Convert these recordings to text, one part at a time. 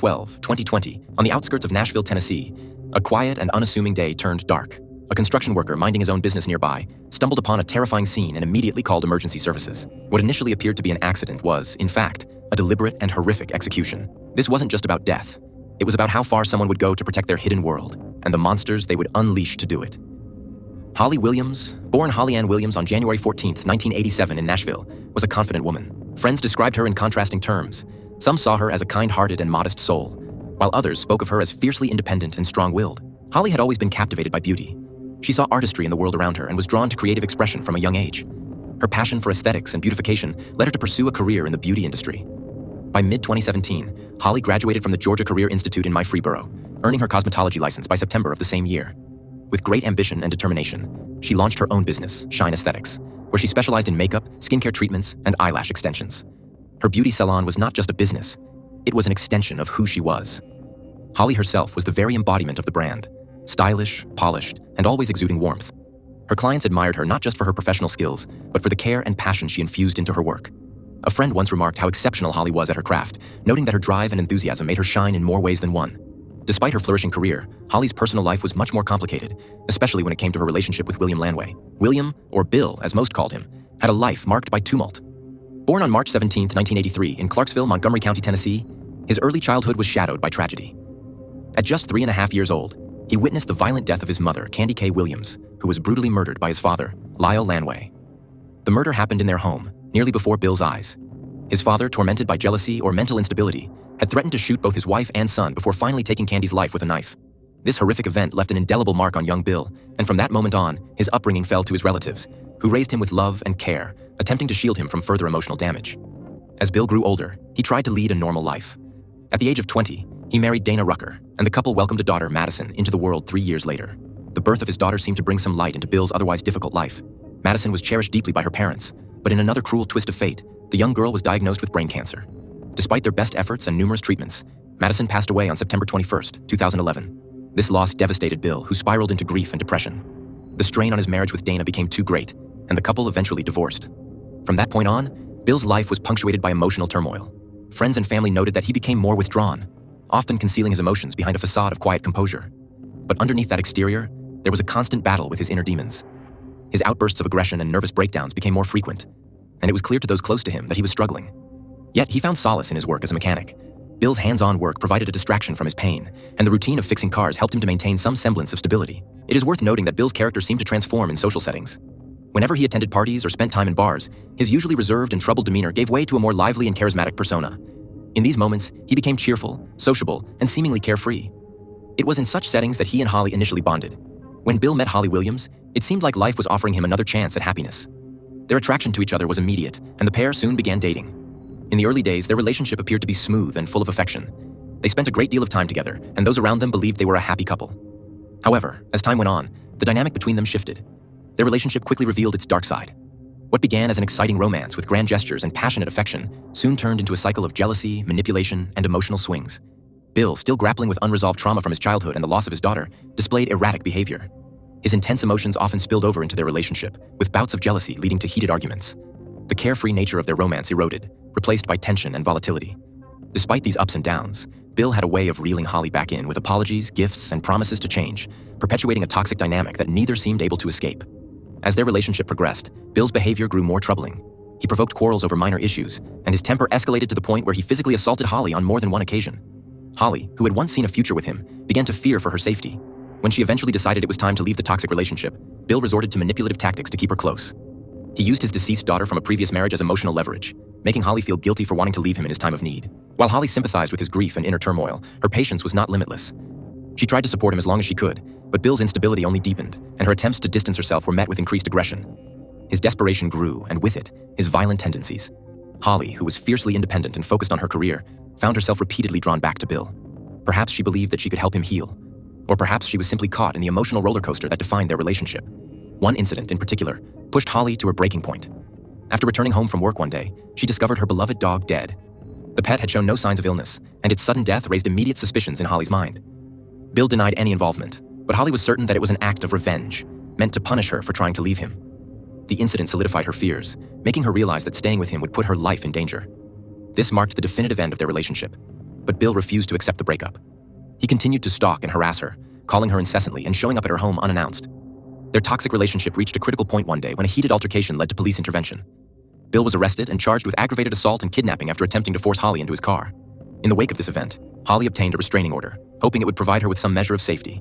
2020, on the outskirts of Nashville, Tennessee, a quiet and unassuming day turned dark. A construction worker minding his own business nearby stumbled upon a terrifying scene and immediately called emergency services. What initially appeared to be an accident was, in fact, a deliberate and horrific execution. This wasn't just about death. It was about how far someone would go to protect their hidden world and the monsters they would unleash to do it. Holly Williams, born Holly Ann Williams on January 14, 1987 in Nashville, was a confident woman. Friends described her in contrasting terms. Some saw her as a kind-hearted and modest soul, while others spoke of her as fiercely independent and strong-willed. Holly had always been captivated by beauty. She saw artistry in the world around her and was drawn to creative expression from a young age. Her passion for aesthetics and beautification led her to pursue a career in the beauty industry. By mid-2017, Holly graduated from the Georgia Career Institute in Murfreesboro, earning her cosmetology license by September of the same year. With great ambition and determination, she launched her own business, Shine Aesthetics, where she specialized in makeup, skincare treatments, and eyelash extensions. Her beauty salon was not just a business, it was an extension of who she was. Holly herself was the very embodiment of the brand, stylish, polished, and always exuding warmth. Her clients admired her not just for her professional skills, but for the care and passion she infused into her work. A friend once remarked how exceptional Holly was at her craft, noting that her drive and enthusiasm made her shine in more ways than one. Despite her flourishing career, Holly's personal life was much more complicated, especially when it came to her relationship with William Lanway. William, or Bill as most called him, had a life marked by tumult. Born on March 17, 1983 in Clarksville, Montgomery County, Tennessee, his early childhood was shadowed by tragedy. At just 3.5 years old, he witnessed the violent death of his mother, Candy K. Williams, who was brutally murdered by his father, Lyle Lanway. The murder happened in their home, nearly before Bill's eyes. His father, tormented by jealousy or mental instability, had threatened to shoot both his wife and son before finally taking Candy's life with a knife. This horrific event left an indelible mark on young Bill, and from that moment on, his upbringing fell to his relatives, who raised him with love and care, attempting to shield him from further emotional damage. As Bill grew older, he tried to lead a normal life. At the age of 20, he married Dana Rucker, and the couple welcomed a daughter, Madison, into the world 3 years later. The birth of his daughter seemed to bring some light into Bill's otherwise difficult life. Madison was cherished deeply by her parents, but in another cruel twist of fate, the young girl was diagnosed with brain cancer. Despite their best efforts and numerous treatments, Madison passed away on September 21, 2011. This loss devastated Bill, who spiraled into grief and depression. The strain on his marriage with Dana became too great, and the couple eventually divorced. From that point on, Bill's life was punctuated by emotional turmoil. Friends and family noted that he became more withdrawn, often concealing his emotions behind a facade of quiet composure. But underneath that exterior, there was a constant battle with his inner demons. His outbursts of aggression and nervous breakdowns became more frequent, and it was clear to those close to him that he was struggling. Yet he found solace in his work as a mechanic. Bill's hands-on work provided a distraction from his pain, and the routine of fixing cars helped him to maintain some semblance of stability. It is worth noting that Bill's character seemed to transform in social settings. Whenever he attended parties or spent time in bars, his usually reserved and troubled demeanor gave way to a more lively and charismatic persona. In these moments, he became cheerful, sociable, and seemingly carefree. It was in such settings that he and Holly initially bonded. When Bill met Holly Williams, it seemed like life was offering him another chance at happiness. Their attraction to each other was immediate, and the pair soon began dating. In the early days, their relationship appeared to be smooth and full of affection. They spent a great deal of time together, and those around them believed they were a happy couple. However, as time went on, the dynamic between them shifted. Their relationship quickly revealed its dark side. What began as an exciting romance with grand gestures and passionate affection soon turned into a cycle of jealousy, manipulation, and emotional swings. Bill, still grappling with unresolved trauma from his childhood and the loss of his daughter, displayed erratic behavior. His intense emotions often spilled over into their relationship, with bouts of jealousy leading to heated arguments. The carefree nature of their romance eroded, replaced by tension and volatility. Despite these ups and downs, Bill had a way of reeling Holly back in with apologies, gifts, and promises to change, perpetuating a toxic dynamic that neither seemed able to escape. As their relationship progressed, Bill's behavior grew more troubling. He provoked quarrels over minor issues, and his temper escalated to the point where he physically assaulted Holly on more than one occasion. Holly, who had once seen a future with him, began to fear for her safety. When she eventually decided it was time to leave the toxic relationship, Bill resorted to manipulative tactics to keep her close. He used his deceased daughter from a previous marriage as emotional leverage, making Holly feel guilty for wanting to leave him in his time of need. While Holly sympathized with his grief and inner turmoil, her patience was not limitless. She tried to support him as long as she could, but Bill's instability only deepened, and her attempts to distance herself were met with increased aggression. His desperation grew, and with it, his violent tendencies. Holly, who was fiercely independent and focused on her career, found herself repeatedly drawn back to Bill. Perhaps she believed that she could help him heal, or perhaps she was simply caught in the emotional roller coaster that defined their relationship. One incident in particular pushed Holly to her breaking point. After returning home from work one day, she discovered her beloved dog dead. The pet had shown no signs of illness, and its sudden death raised immediate suspicions in Holly's mind. Bill denied any involvement, but Holly was certain that it was an act of revenge, meant to punish her for trying to leave him. The incident solidified her fears, making her realize that staying with him would put her life in danger. This marked the definitive end of their relationship. but Bill refused to accept the breakup. He continued to stalk and harass her, calling her incessantly and showing up at her home unannounced. Their toxic relationship reached a critical point one day when a heated altercation led to police intervention. Bill was arrested and charged with aggravated assault and kidnapping after attempting to force Holly into his car. In the wake of this event, Holly obtained a restraining order, hoping it would provide her with some measure of safety.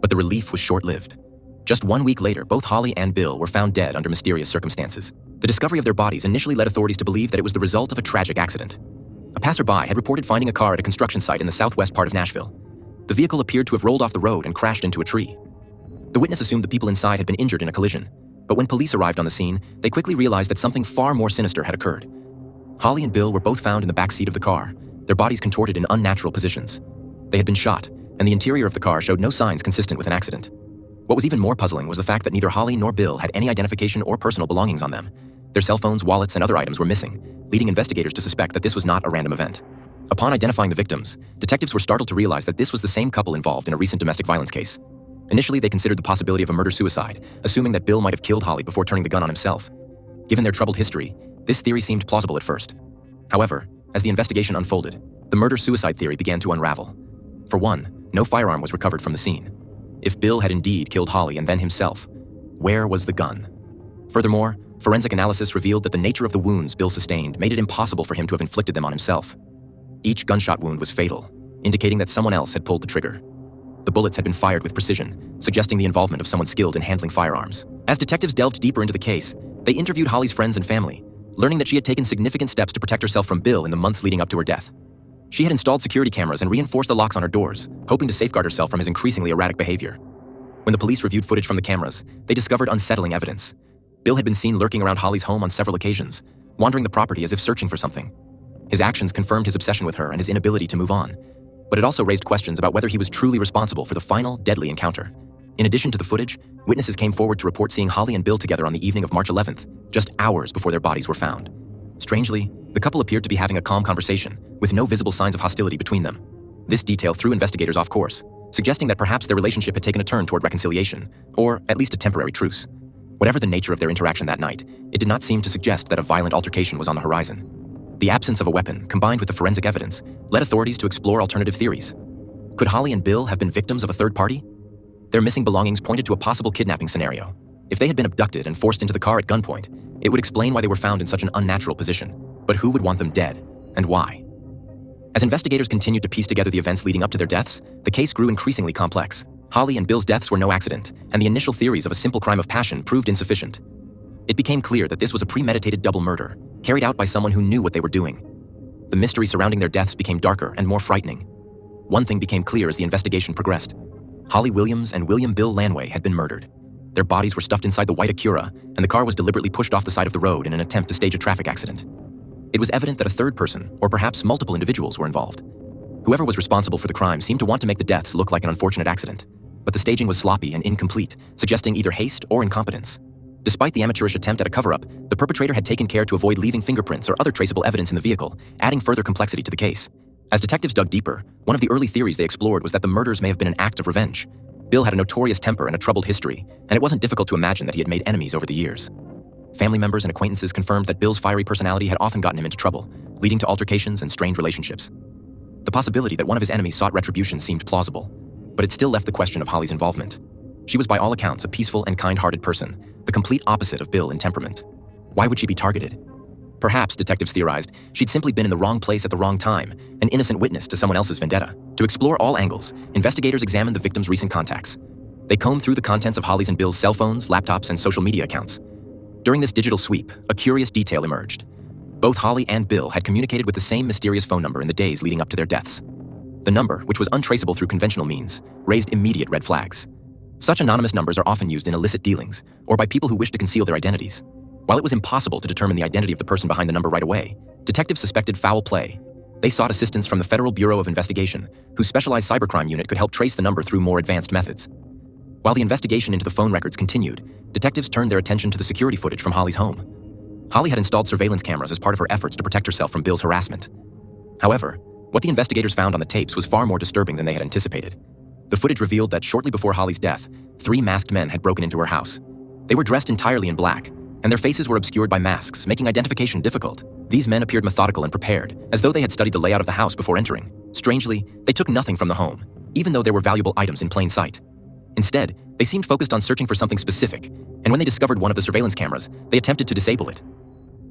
But the relief was short-lived. Just 1 week later, both Holly and Bill were found dead under mysterious circumstances. The discovery of their bodies initially led authorities to believe that it was the result of a tragic accident. A passerby had reported finding a car at a construction site in the southwest part of Nashville. The vehicle appeared to have rolled off the road and crashed into a tree. The witness assumed the people inside had been injured in a collision, but when police arrived on the scene, they quickly realized that something far more sinister had occurred. Holly and Bill were both found in the back seat of the car, their bodies contorted in unnatural positions. They had been shot, and the interior of the car showed no signs consistent with an accident. What was even more puzzling was the fact that neither Holly nor Bill had any identification or personal belongings on them. Their cell phones, wallets, and other items were missing, leading investigators to suspect that this was not a random event. Upon identifying the victims, detectives were startled to realize that this was the same couple involved in a recent domestic violence case. Initially, they considered the possibility of a murder-suicide, assuming that Bill might have killed Holly before turning the gun on himself. Given their troubled history, this theory seemed plausible at first. However, as the investigation unfolded, the murder-suicide theory began to unravel. For one, no firearm was recovered from the scene. If Bill had indeed killed Holly and then himself, where was the gun? Furthermore, forensic analysis revealed that the nature of the wounds Bill sustained made it impossible for him to have inflicted them on himself. Each gunshot wound was fatal, indicating that someone else had pulled the trigger. The bullets had been fired with precision, suggesting the involvement of someone skilled in handling firearms. As detectives delved deeper into the case, they interviewed Holly's friends and family, learning that she had taken significant steps to protect herself from Bill in the months leading up to her death. She had installed security cameras and reinforced the locks on her doors, hoping to safeguard herself from his increasingly erratic behavior. When the police reviewed footage from the cameras, they discovered unsettling evidence. Bill had been seen lurking around Holly's home on several occasions, wandering the property as if searching for something. His actions confirmed his obsession with her and his inability to move on, but it also raised questions about whether he was truly responsible for the final, deadly encounter. In addition to the footage, witnesses came forward to report seeing Holly and Bill together on the evening of March 11th, just hours before their bodies were found. Strangely, the couple appeared to be having a calm conversation, with no visible signs of hostility between them. This detail threw investigators off course, suggesting that perhaps their relationship had taken a turn toward reconciliation, or at least a temporary truce. Whatever the nature of their interaction that night, it did not seem to suggest that a violent altercation was on the horizon. The absence of a weapon, combined with the forensic evidence, led authorities to explore alternative theories. Could Holly and Bill have been victims of a third party? Their missing belongings pointed to a possible kidnapping scenario. If they had been abducted and forced into the car at gunpoint, it would explain why they were found in such an unnatural position. But who would want them dead, and why? As investigators continued to piece together the events leading up to their deaths, the case grew increasingly complex. Holly and Bill's deaths were no accident, and the initial theories of a simple crime of passion proved insufficient. It became clear that this was a premeditated double murder, carried out by someone who knew what they were doing. The mystery surrounding their deaths became darker and more frightening. One thing became clear as the investigation progressed. Holly Williams and William Bill Lanway had been murdered. Their bodies were stuffed inside the white Acura, and the car was deliberately pushed off the side of the road in an attempt to stage a traffic accident. It was evident that a third person, or perhaps multiple individuals, were involved. Whoever was responsible for the crime seemed to want to make the deaths look like an unfortunate accident, but the staging was sloppy and incomplete, suggesting either haste or incompetence. Despite the amateurish attempt at a cover-up, the perpetrator had taken care to avoid leaving fingerprints or other traceable evidence in the vehicle, adding further complexity to the case. As detectives dug deeper, one of the early theories they explored was that the murders may have been an act of revenge. Bill had a notorious temper and a troubled history, and it wasn't difficult to imagine that he had made enemies over the years. Family members and acquaintances confirmed that Bill's fiery personality had often gotten him into trouble, leading to altercations and strained relationships. The possibility that one of his enemies sought retribution seemed plausible, but it still left the question of Holly's involvement. She was by all accounts a peaceful and kind-hearted person, the complete opposite of Bill in temperament. Why would she be targeted? Perhaps, detectives theorized, she'd simply been in the wrong place at the wrong time, an innocent witness to someone else's vendetta. To explore all angles, investigators examined the victim's recent contacts. They combed through the contents of Holly's and Bill's cell phones, laptops, and social media accounts. During this digital sweep, a curious detail emerged. Both Holly and Bill had communicated with the same mysterious phone number in the days leading up to their deaths. The number, which was untraceable through conventional means, raised immediate red flags. Such anonymous numbers are often used in illicit dealings, or by people who wish to conceal their identities. While it was impossible to determine the identity of the person behind the number right away, detectives suspected foul play. They sought assistance from the Federal Bureau of Investigation, whose specialized cybercrime unit could help trace the number through more advanced methods. While the investigation into the phone records continued, detectives turned their attention to the security footage from Holly's home. Holly had installed surveillance cameras as part of her efforts to protect herself from Bill's harassment. However, what the investigators found on the tapes was far more disturbing than they had anticipated. The footage revealed that shortly before Holly's death, 3 masked men had broken into her house. They were dressed entirely in black, and their faces were obscured by masks, making identification difficult. These men appeared methodical and prepared, as though they had studied the layout of the house before entering. Strangely, they took nothing from the home, even though there were valuable items in plain sight. Instead, they seemed focused on searching for something specific, and when they discovered one of the surveillance cameras, they attempted to disable it.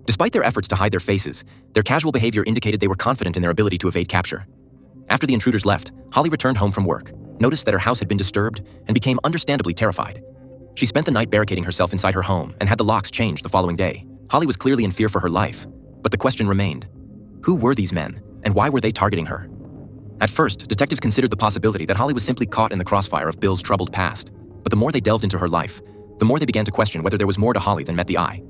Despite their efforts to hide their faces, their casual behavior indicated they were confident in their ability to evade capture. After the intruders left, Holly returned home from work, noticed that her house had been disturbed, and became understandably terrified. She spent the night barricading herself inside her home and had the locks changed the following day. Holly was clearly in fear for her life, but the question remained: who were these men, and why were they targeting her? At first, detectives considered the possibility that Holly was simply caught in the crossfire of Bill's troubled past, but the more they delved into her life, the more they began to question whether there was more to Holly than met the eye.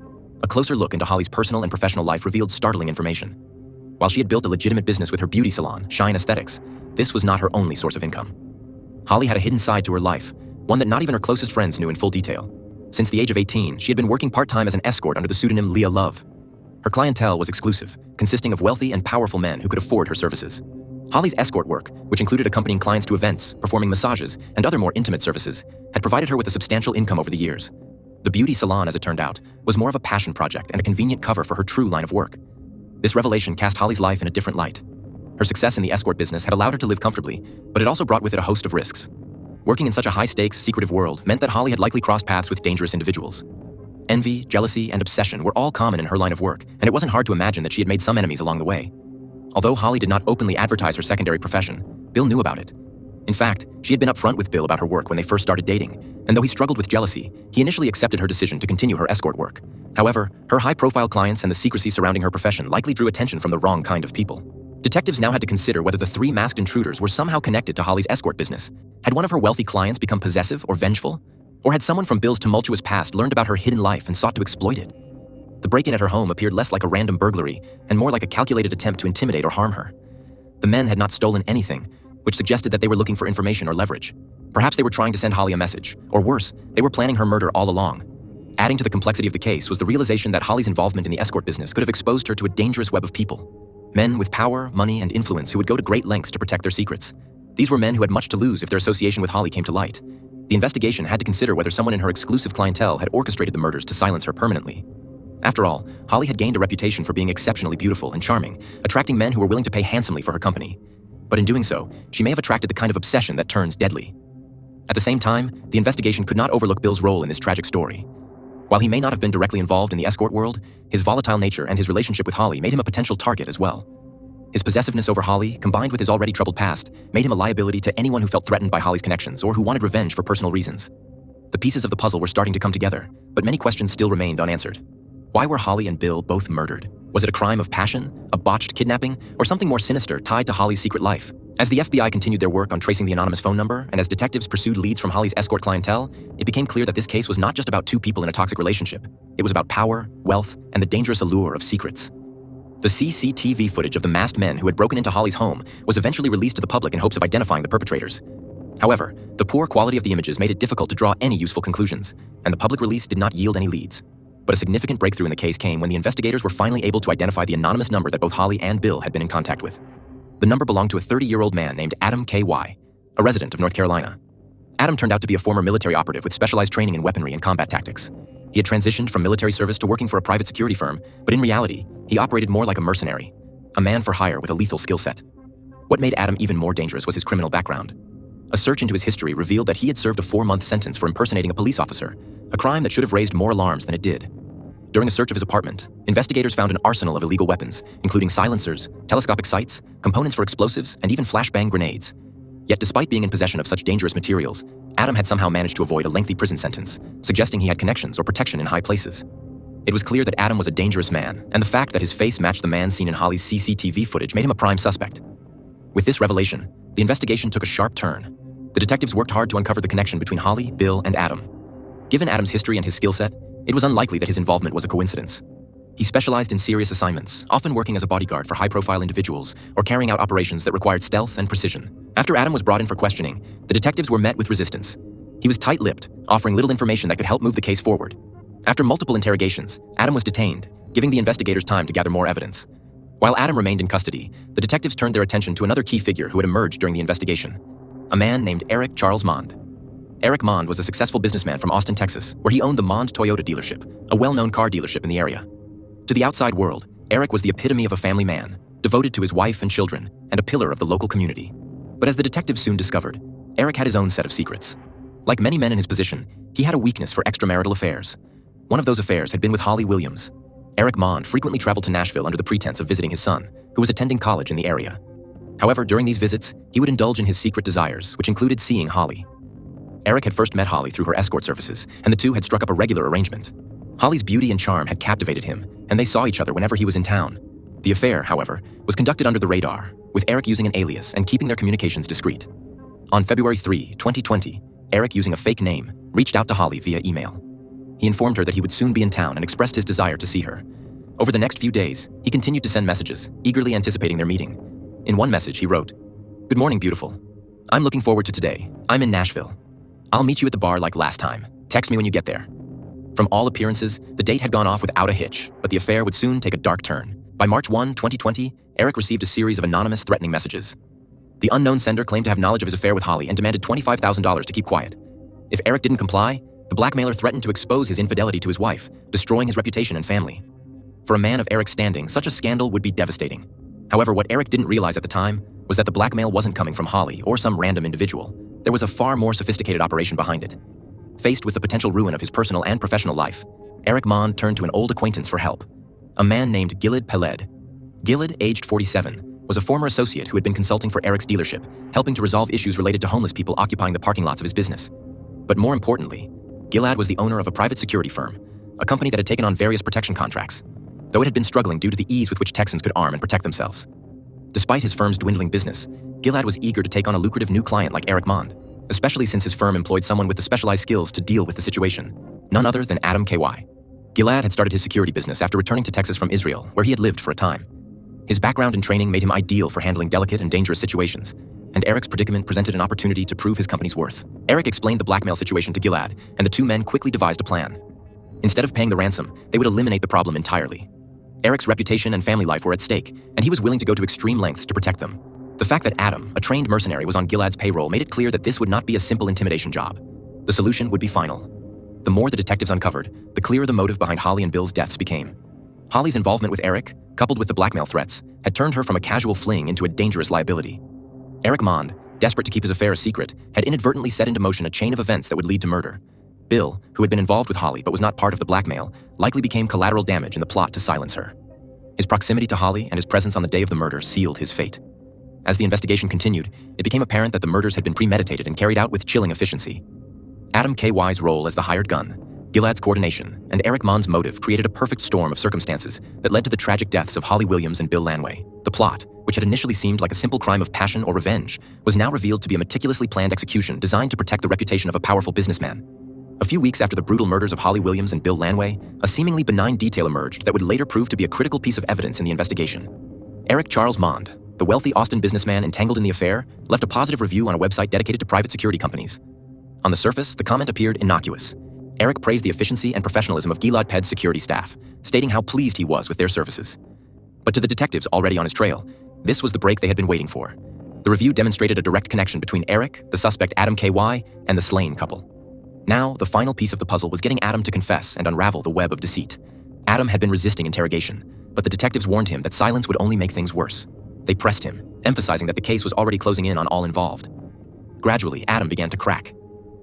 A closer look into Holly's personal and professional life revealed startling information. While she had built a legitimate business with her beauty salon, Shine Aesthetics, this was not her only source of income. Holly had a hidden side to her life, one that not even her closest friends knew in full detail. Since the age of 18, she had been working part-time as an escort under the pseudonym Leah Love. Her clientele was exclusive, consisting of wealthy and powerful men who could afford her services. Holly's escort work, which included accompanying clients to events, performing massages, and other more intimate services, had provided her with a substantial income over the years. The beauty salon, as it turned out, was more of a passion project and a convenient cover for her true line of work. This revelation cast Holly's life in a different light. Her success in the escort business had allowed her to live comfortably, but it also brought with it a host of risks. Working in such a high-stakes, secretive world meant that Holly had likely crossed paths with dangerous individuals. Envy, jealousy, and obsession were all common in her line of work, and it wasn't hard to imagine that she had made some enemies along the way. Although Holly did not openly advertise her secondary profession, Bill knew about it. In fact, she had been upfront with Bill about her work when they first started dating, and though he struggled with jealousy, he initially accepted her decision to continue her escort work. However, her high-profile clients and the secrecy surrounding her profession likely drew attention from the wrong kind of people. Detectives now had to consider whether the three masked intruders were somehow connected to Holly's escort business. Had one of her wealthy clients become possessive or vengeful? Or had someone from Bill's tumultuous past learned about her hidden life and sought to exploit it? The break-in at her home appeared less like a random burglary and more like a calculated attempt to intimidate or harm her. The men had not stolen anything, which suggested that they were looking for information or leverage. Perhaps they were trying to send Holly a message, or worse, they were planning her murder all along. Adding to the complexity of the case was the realization that Holly's involvement in the escort business could have exposed her to a dangerous web of people. Men with power, money, and influence who would go to great lengths to protect their secrets. These were men who had much to lose if their association with Holly came to light. The investigation had to consider whether someone in her exclusive clientele had orchestrated the murders to silence her permanently. After all, Holly had gained a reputation for being exceptionally beautiful and charming, attracting men who were willing to pay handsomely for her company. But in doing so, she may have attracted the kind of obsession that turns deadly. At the same time, the investigation could not overlook Bill's role in this tragic story. While he may not have been directly involved in the escort world, his volatile nature and his relationship with Holly made him a potential target as well. His possessiveness over Holly, combined with his already troubled past, made him a liability to anyone who felt threatened by Holly's connections or who wanted revenge for personal reasons. The pieces of the puzzle were starting to come together, but many questions still remained unanswered. Why were Holly and Bill both murdered? Was it a crime of passion, a botched kidnapping, or something more sinister tied to Holly's secret life? As the FBI continued their work on tracing the anonymous phone number, and as detectives pursued leads from Holly's escort clientele, it became clear that this case was not just about two people in a toxic relationship. It was about power, wealth, and the dangerous allure of secrets. The CCTV footage of the masked men who had broken into Holly's home was eventually released to the public in hopes of identifying the perpetrators. However, the poor quality of the images made it difficult to draw any useful conclusions, and the public release did not yield any leads. But a significant breakthrough in the case came when the investigators were finally able to identify the anonymous number that both Holly and Bill had been in contact with. The number belonged to a 30-year-old man named Adam K.Y., a resident of North Carolina. Adam turned out to be a former military operative with specialized training in weaponry and combat tactics. He had transitioned from military service to working for a private security firm, but in reality, he operated more like a mercenary, a man for hire with a lethal skill set. What made Adam even more dangerous was his criminal background. A search into his history revealed that he had served a 4-month sentence for impersonating a police officer, a crime that should have raised more alarms than it did. During a search of his apartment, investigators found an arsenal of illegal weapons, including silencers, telescopic sights, components for explosives, and even flashbang grenades. Yet despite being in possession of such dangerous materials, Adam had somehow managed to avoid a lengthy prison sentence, suggesting he had connections or protection in high places. It was clear that Adam was a dangerous man, and the fact that his face matched the man seen in Holly's CCTV footage made him a prime suspect. With this revelation, the investigation took a sharp turn. The detectives worked hard to uncover the connection between Holly, Bill, and Adam. Given Adam's history and his skill set, it was unlikely that his involvement was a coincidence. He specialized in serious assignments, often working as a bodyguard for high-profile individuals or carrying out operations that required stealth and precision. After Adam was brought in for questioning, the detectives were met with resistance. He was tight-lipped, offering little information that could help move the case forward. After multiple interrogations, Adam was detained, giving the investigators time to gather more evidence. While Adam remained in custody, the detectives turned their attention to another key figure who had emerged during the investigation, a man named Eric Charles Mond. Eric Mond was a successful businessman from Austin, Texas, where he owned the Mond Toyota dealership, a well-known car dealership in the area. To the outside world, Eric was the epitome of a family man, devoted to his wife and children, and a pillar of the local community. But as the detectives soon discovered, Eric had his own set of secrets. Like many men in his position, he had a weakness for extramarital affairs. One of those affairs had been with Holly Williams. Eric Mond frequently traveled to Nashville under the pretense of visiting his son, who was attending college in the area. However, during these visits, he would indulge in his secret desires, which included seeing Holly. Eric had first met Holly through her escort services, and the two had struck up a regular arrangement. Holly's beauty and charm had captivated him, and they saw each other whenever he was in town. The affair, however, was conducted under the radar, with Eric using an alias and keeping their communications discreet. On February 3, 2020, Eric, using a fake name, reached out to Holly via email. He informed her that he would soon be in town and expressed his desire to see her. Over the next few days, he continued to send messages, eagerly anticipating their meeting. In one message, he wrote, "Good morning, beautiful. I'm looking forward to today. I'm in Nashville. I'll meet you at the bar like last time. Text me when you get there." From all appearances, the date had gone off without a hitch, but the affair would soon take a dark turn. By March 1, 2020, Eric received a series of anonymous threatening messages. The unknown sender claimed to have knowledge of his affair with Holly and demanded $25,000 to keep quiet. If Eric didn't comply, the blackmailer threatened to expose his infidelity to his wife, destroying his reputation and family. For a man of Eric's standing, such a scandal would be devastating. However, what Eric didn't realize at the time was that the blackmail wasn't coming from Holly or some random individual. There was a far more sophisticated operation behind it. Faced with the potential ruin of his personal and professional life, Eric Mond turned to an old acquaintance for help, a man named Gilad Peled. Gilad, aged 47, was a former associate who had been consulting for Eric's dealership, helping to resolve issues related to homeless people occupying the parking lots of his business. But more importantly, Gilad was the owner of a private security firm, a company that had taken on various protection contracts, though it had been struggling due to the ease with which Texans could arm and protect themselves. Despite his firm's dwindling business, Gilad was eager to take on a lucrative new client like Eric Mond, especially since his firm employed someone with the specialized skills to deal with the situation, none other than Adam K.Y. Gilad had started his security business after returning to Texas from Israel, where he had lived for a time. His background and training made him ideal for handling delicate and dangerous situations, and Eric's predicament presented an opportunity to prove his company's worth. Eric explained the blackmail situation to Gilad, and the two men quickly devised a plan. Instead of paying the ransom, they would eliminate the problem entirely. Eric's reputation and family life were at stake, and he was willing to go to extreme lengths to protect them. The fact that Adam, a trained mercenary, was on Gilad's payroll made it clear that this would not be a simple intimidation job. The solution would be final. The more the detectives uncovered, the clearer the motive behind Holly and Bill's deaths became. Holly's involvement with Eric, coupled with the blackmail threats, had turned her from a casual fling into a dangerous liability. Eric Mond, desperate to keep his affair a secret, had inadvertently set into motion a chain of events that would lead to murder. Bill, who had been involved with Holly but was not part of the blackmail, likely became collateral damage in the plot to silence her. His proximity to Holly and his presence on the day of the murder sealed his fate. As the investigation continued, it became apparent that the murders had been premeditated and carried out with chilling efficiency. Adam K.Y.'s role as the hired gun, Gilad's coordination, and Eric Mond's motive created a perfect storm of circumstances that led to the tragic deaths of Holly Williams and Bill Lanway. The plot, which had initially seemed like a simple crime of passion or revenge, was now revealed to be a meticulously planned execution designed to protect the reputation of a powerful businessman. A few weeks after the brutal murders of Holly Williams and Bill Lanway, a seemingly benign detail emerged that would later prove to be a critical piece of evidence in the investigation. Eric Charles Mond, the wealthy Austin businessman entangled in the affair, left a positive review on a website dedicated to private security companies. On the surface, the comment appeared innocuous. Eric praised the efficiency and professionalism of Gilad Ped's security staff, stating how pleased he was with their services. But to the detectives already on his trail, this was the break they had been waiting for. The review demonstrated a direct connection between Eric, the suspect Adam K.Y., and the slain couple. Now, the final piece of the puzzle was getting Adam to confess and unravel the web of deceit. Adam had been resisting interrogation, but the detectives warned him that silence would only make things worse. They pressed him, emphasizing that the case was already closing in on all involved. Gradually, Adam began to crack.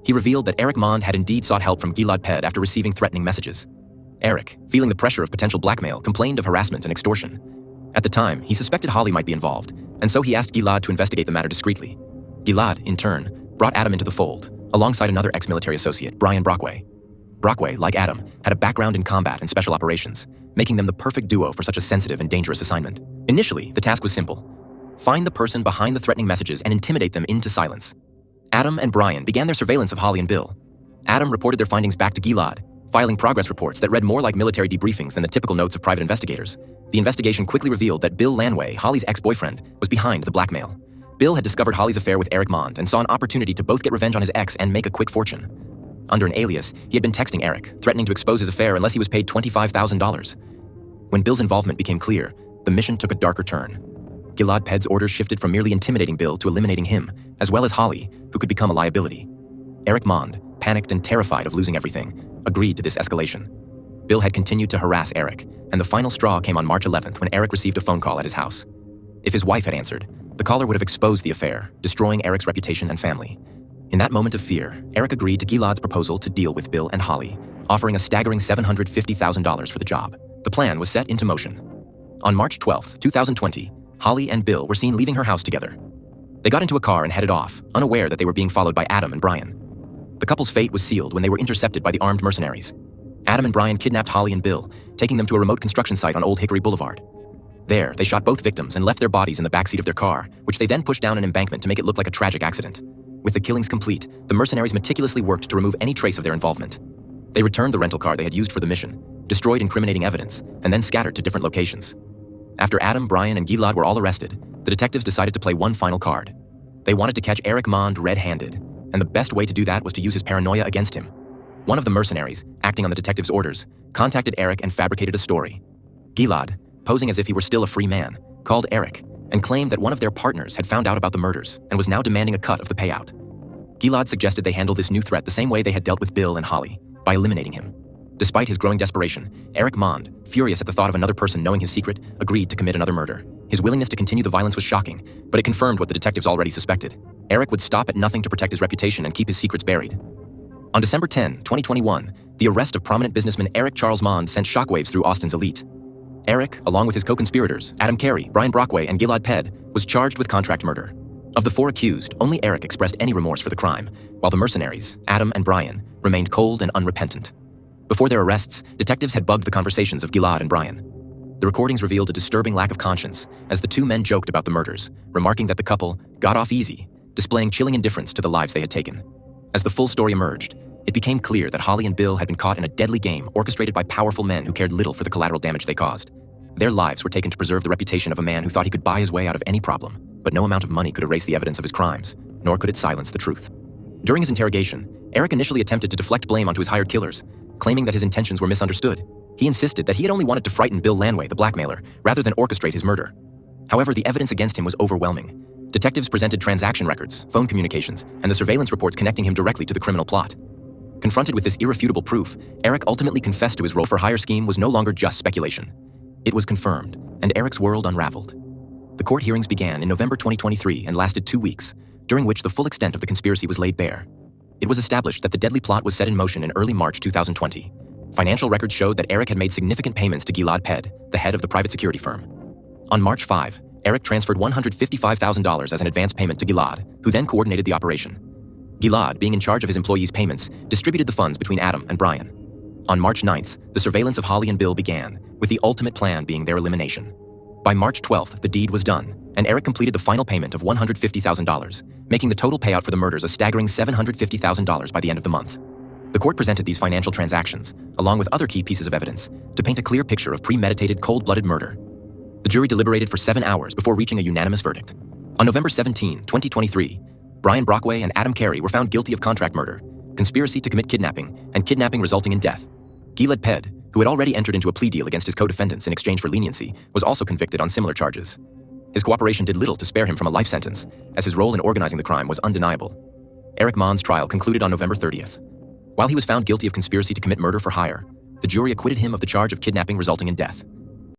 He revealed that Eric Mond had indeed sought help from Gilad Ped after receiving threatening messages. Eric, feeling the pressure of potential blackmail, complained of harassment and extortion. At the time, he suspected Holly might be involved, and so he asked Gilad to investigate the matter discreetly. Gilad, in turn, brought Adam into the fold, alongside another ex-military associate, Brian Brockway. Brockway, like Adam, had a background in combat and special operations, making them the perfect duo for such a sensitive and dangerous assignment. Initially, the task was simple. Find the person behind the threatening messages and intimidate them into silence. Adam and Brian began their surveillance of Holly and Bill. Adam reported their findings back to Gilad, filing progress reports that read more like military debriefings than the typical notes of private investigators. The investigation quickly revealed that Bill Lanway, Holly's ex-boyfriend, was behind the blackmail. Bill had discovered Holly's affair with Eric Mond and saw an opportunity to both get revenge on his ex and make a quick fortune. Under an alias, he had been texting Eric, threatening to expose his affair unless he was paid $25,000. When Bill's involvement became clear, the mission took a darker turn. Gilad Ped's orders shifted from merely intimidating Bill to eliminating him, as well as Holly, who could become a liability. Eric Mond, panicked and terrified of losing everything, agreed to this escalation. Bill had continued to harass Eric, and the final straw came on March 11th when Eric received a phone call at his house. If his wife had answered, the caller would have exposed the affair, destroying Eric's reputation and family. In that moment of fear, Eric agreed to Gilad's proposal to deal with Bill and Holly, offering a staggering $750,000 for the job. The plan was set into motion. On March 12, 2020, Holly and Bill were seen leaving her house together. They got into a car and headed off, unaware that they were being followed by Adam and Brian. The couple's fate was sealed when they were intercepted by the armed mercenaries. Adam and Brian kidnapped Holly and Bill, taking them to a remote construction site on Old Hickory Boulevard. There, they shot both victims and left their bodies in the backseat of their car, which they then pushed down an embankment to make it look like a tragic accident. With the killings complete, the mercenaries meticulously worked to remove any trace of their involvement. They returned the rental car they had used for the mission, destroyed incriminating evidence, and then scattered to different locations. After Adam, Brian, and Gilad were all arrested, the detectives decided to play one final card. They wanted to catch Eric Mond red-handed, and the best way to do that was to use his paranoia against him. One of the mercenaries, acting on the detective's orders, contacted Eric and fabricated a story. Gilad, posing as if he were still a free man, called Eric and claimed that one of their partners had found out about the murders and was now demanding a cut of the payout. Gilad suggested they handle this new threat the same way they had dealt with Bill and Holly, by eliminating him. Despite his growing desperation, Eric Mond, furious at the thought of another person knowing his secret, agreed to commit another murder. His willingness to continue the violence was shocking, but it confirmed what the detectives already suspected. Eric would stop at nothing to protect his reputation and keep his secrets buried. On December 10, 2021, the arrest of prominent businessman Eric Charles Mond sent shockwaves through Austin's elite. Eric, along with his co-conspirators, Adam Carey, Brian Brockway, and Gilad Ped, was charged with contract murder. Of the four accused, only Eric expressed any remorse for the crime, while the mercenaries, Adam and Brian, remained cold and unrepentant. Before their arrests, detectives had bugged the conversations of Gilad and Brian. The recordings revealed a disturbing lack of conscience, as the two men joked about the murders, remarking that the couple got off easy, displaying chilling indifference to the lives they had taken. As the full story emerged, it became clear that Holly and Bill had been caught in a deadly game orchestrated by powerful men who cared little for the collateral damage they caused. Their lives were taken to preserve the reputation of a man who thought he could buy his way out of any problem, but no amount of money could erase the evidence of his crimes, nor could it silence the truth. During his interrogation, Eric initially attempted to deflect blame onto his hired killers, claiming that his intentions were misunderstood. He insisted that he had only wanted to frighten Bill Lanway, the blackmailer, rather than orchestrate his murder. However, the evidence against him was overwhelming. Detectives presented transaction records, phone communications, and the surveillance reports connecting him directly to the criminal plot. Confronted with this irrefutable proof, Eric ultimately confessed to his role-for-hire scheme was no longer just speculation. It was confirmed, and Eric's world unraveled. The court hearings began in November 2023 and lasted 2 weeks, during which the full extent of the conspiracy was laid bare. It was established that the deadly plot was set in motion in early March 2020. Financial records showed that Eric had made significant payments to Gilad Ped, the head of the private security firm. On March 5, Eric transferred $155,000 as an advance payment to Gilad, who then coordinated the operation. Gilad, being in charge of his employees' payments, distributed the funds between Adam and Brian. On March 9th, the surveillance of Holly and Bill began, with the ultimate plan being their elimination. By March 12th, the deed was done, and Eric completed the final payment of $150,000, making the total payout for the murders a staggering $750,000 by the end of the month. The court presented these financial transactions, along with other key pieces of evidence, to paint a clear picture of premeditated, cold-blooded murder. The jury deliberated for 7 hours before reaching a unanimous verdict. On November 17, 2023, Brian Brockway and Adam Carey were found guilty of contract murder, conspiracy to commit kidnapping, and kidnapping resulting in death. Gilad Ped, who had already entered into a plea deal against his co-defendants in exchange for leniency, was also convicted on similar charges. His cooperation did little to spare him from a life sentence, as his role in organizing the crime was undeniable. Eric Mond's trial concluded on November 30th. While he was found guilty of conspiracy to commit murder for hire, the jury acquitted him of the charge of kidnapping resulting in death.